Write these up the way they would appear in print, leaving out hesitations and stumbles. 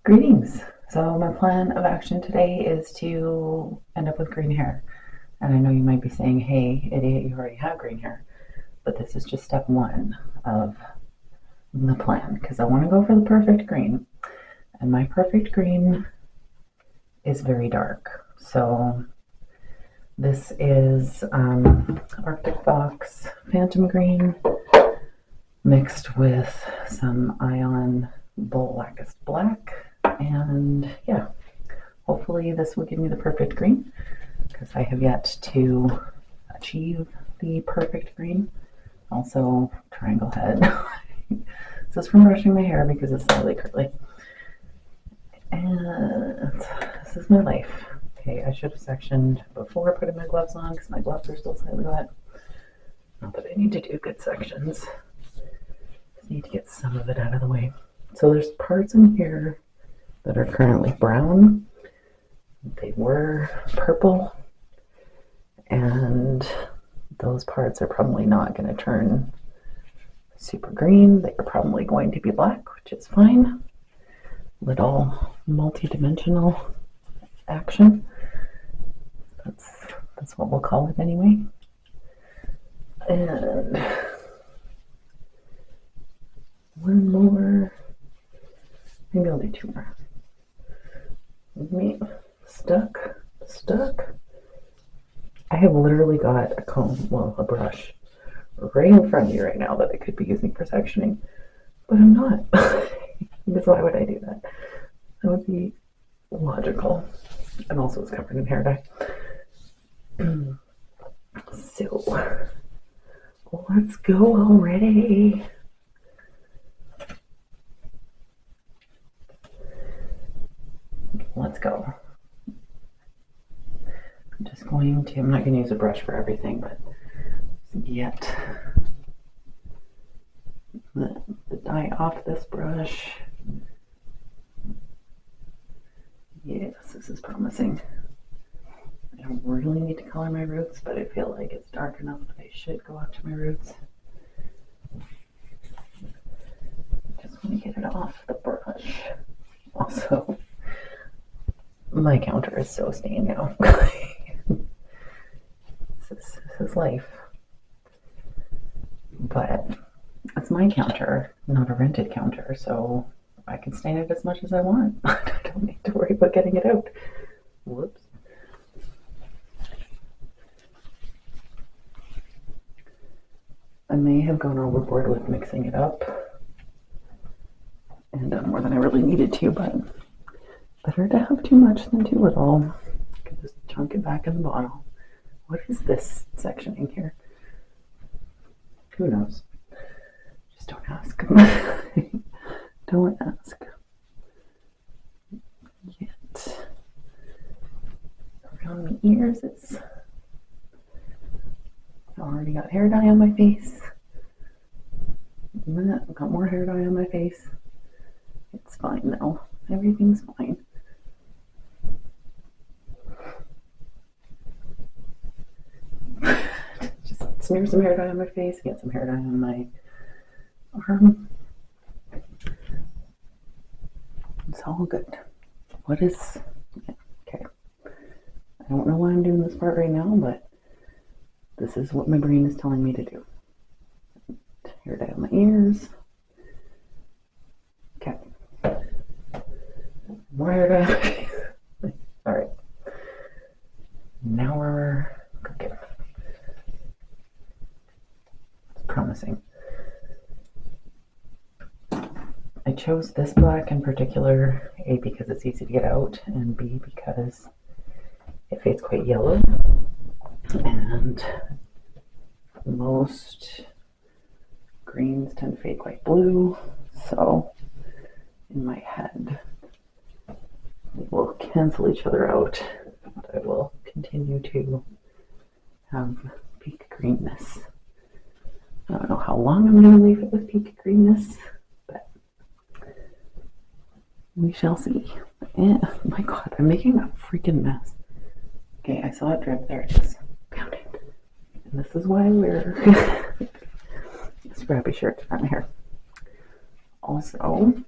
Greetings. So my plan of action today is to end up with green hair. And I know you might be saying, hey, idiot, you already have green hair. But this is just step one of the plan because I want to go for the perfect green. And my perfect green is very dark. So this is Arctic Fox Phantom Green mixed with some Ion Blackest Black. And yeah, hopefully this will give me the perfect green because I have yet to achieve the perfect green. Also, triangle head. This is from brushing my hair because it's slightly curly. And this is my life. Okay, I should have sectioned before putting my gloves on because my gloves are still slightly wet. Not that I need to do good sections. Just need to get some of it out of the way. So there's parts in here that are currently brown. They were purple, and those parts are probably not going to turn super green. They are probably going to be black, which is fine. Little multi-dimensional action. That's what we'll call it anyway. And one more. Maybe I'll do two more. Me stuck. I have literally got a comb, well, a brush right in front of me right now that I could be using for sectioning, but I'm not. Because why would I do that? That would be logical. And also it's covered in hair dye. So let's go already. Let's go. I'm just going to, I'm not going to use a brush for everything, but get the dye off this brush. Yes, this is promising. I don't really need to color my roots, but I feel like it's dark enough that I should go up to my roots. Just want to get it off the brush. Also, my counter is so stained now. This is life. But it's my counter, not a rented counter, so I can stain it as much as I want. I don't need to worry about getting it out. Whoops. I may have gone overboard with mixing it up and done more than I really needed to, but better to have too much than too little. I can just chunk it back in the bottle. What is this sectioning here? Who knows? Just don't ask. Don't ask. Yet. Around my ears is... I already got hair dye on my face. I've got more hair dye on my face. It's fine though. Everything's fine. Just smear some hair dye on my face, get some hair dye on my arm. It's all good. What is... Okay. I don't know why I'm doing this part right now, but this is what my brain is telling me to do. Hair dye on my ears. Okay. More hair dye on my face. Alright. Now we're cooking. It's promising. I chose this black in particular, A, because it's easy to get out, and B, because it fades quite yellow. And most greens tend to fade quite blue, so in my head they will cancel each other out. I will continue to have peak greenness. I don't know how long I'm going to leave it with peak greenness, but we shall see. And, my God, I'm making a freaking mess. Okay, I saw it drip. There it is. Found it. And this is why I wear scrappy shirts around here. Also,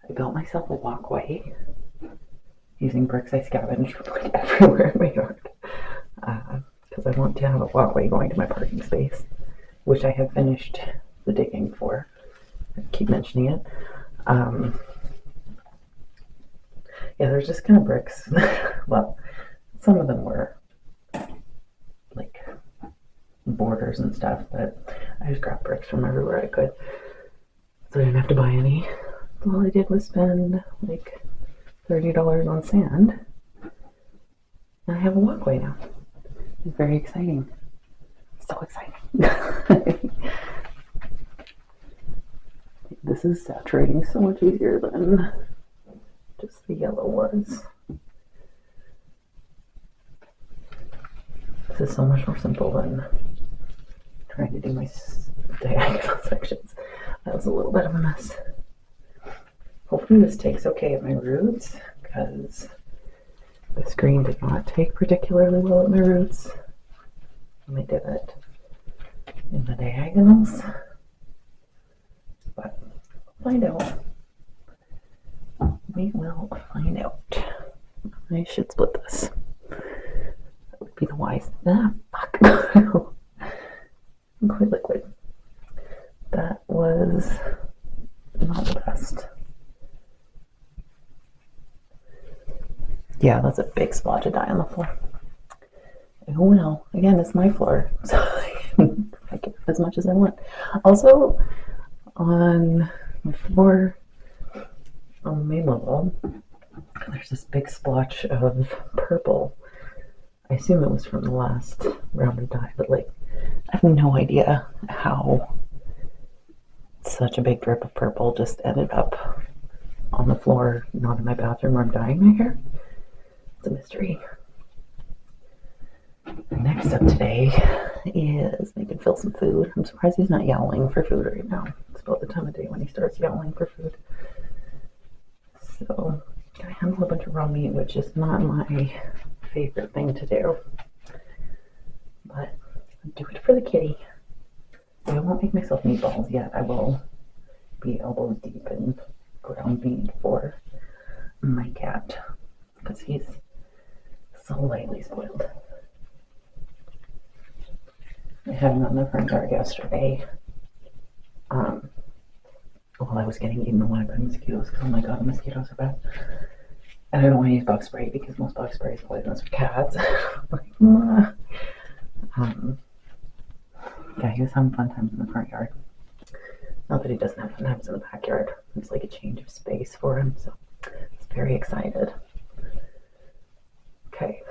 I built myself a walkway using bricks I scavenged from like everywhere in my yard. Because I want to have a walkway going to my parking space, which I have finished the digging for. I keep mentioning it. Yeah, there's just kind of bricks. Well, some of them were like borders and stuff, but I just grabbed bricks from everywhere I could, so I didn't have to buy any. All I did was spend like $30 on sand, and I have a walkway now. It's very exciting. So exciting. This is saturating so much easier than just the yellow was. This is so much more simple than trying to do my diagonal sections. That was a little bit of a mess. Hopefully this takes okay at my roots, because this green did not take particularly well at my roots when I did it in the diagonals. But we'll find out. We will find out. I should split this. That would be the wise. Fuck. I'm quite liquid. That was not the best. Yeah, that's a big splotch of dye on the floor. Oh well, again, it's my floor, so I can as much as I want. Also, on my floor, on the main level, there's this big splotch of purple. I assume it was from the last round of dye, but like, I have no idea how such a big drip of purple just ended up on the floor, not in my bathroom where I'm dyeing my hair. It's a mystery. Next up today is making Phil some food. I'm surprised he's not yowling for food right now. It's about the time of day when he starts yowling for food. So, I handle a bunch of raw meat, which is not my favorite thing to do. But I'll do it for the kitty. I won't make myself meatballs yet. I will be elbows deep in ground meat for my cat, because he's so lightly spoiled. I had him on the front yard yesterday while I was getting eaten alive by mosquitoes. Oh my god, the mosquitoes are bad. And I don't want to use bug spray because most bug spray is poisonous for cats. Yeah, he was having fun times in the front yard. Not that he doesn't have fun times in the backyard. It's like a change of space for him, so he's very excited. Okay.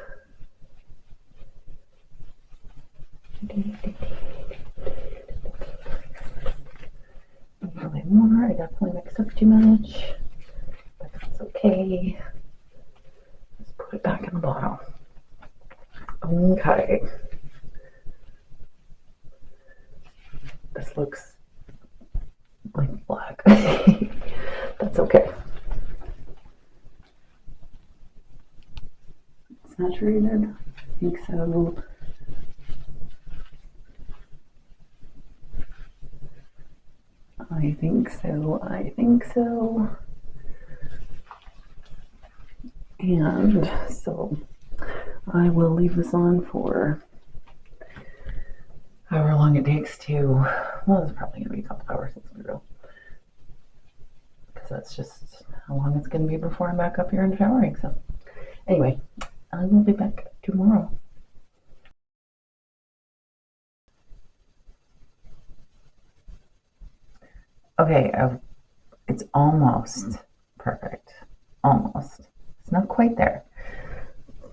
A little bit more. I definitely mixed up too much, but that's okay. Let's put it back in the bottle. Okay. This looks like black. That's okay. Saturated? I think so. I think so. I think so. And so I will leave this on for however long it takes to, well, it's probably going to be a couple hours, let's be real. Because that's just how long it's going to be before I'm back up here and showering. So anyway, I will be back tomorrow. Okay, it's almost perfect. Almost. It's not quite there.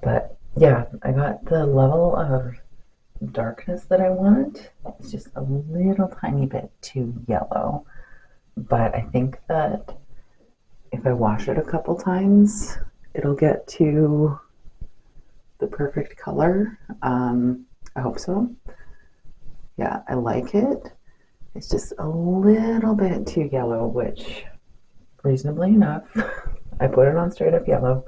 But yeah, I got the level of darkness that I want. It's just a little tiny bit too yellow. But I think that if I wash it a couple times, it'll get to the perfect color. I hope so. Yeah, I like it. It's just a little bit too yellow, which reasonably enough, I put it on straight up yellow.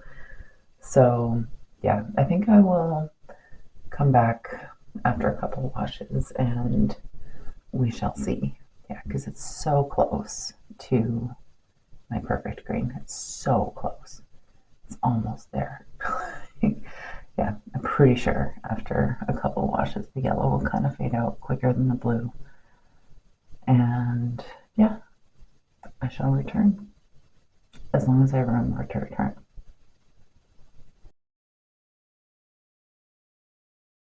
So yeah, I think I will come back after a couple of washes and we shall see. Yeah, because it's so close to my perfect green. It's so close. It's almost there. Yeah, I'm pretty sure after a couple washes, the yellow will kind of fade out quicker than the blue. And yeah, I shall return as long as I remember to return.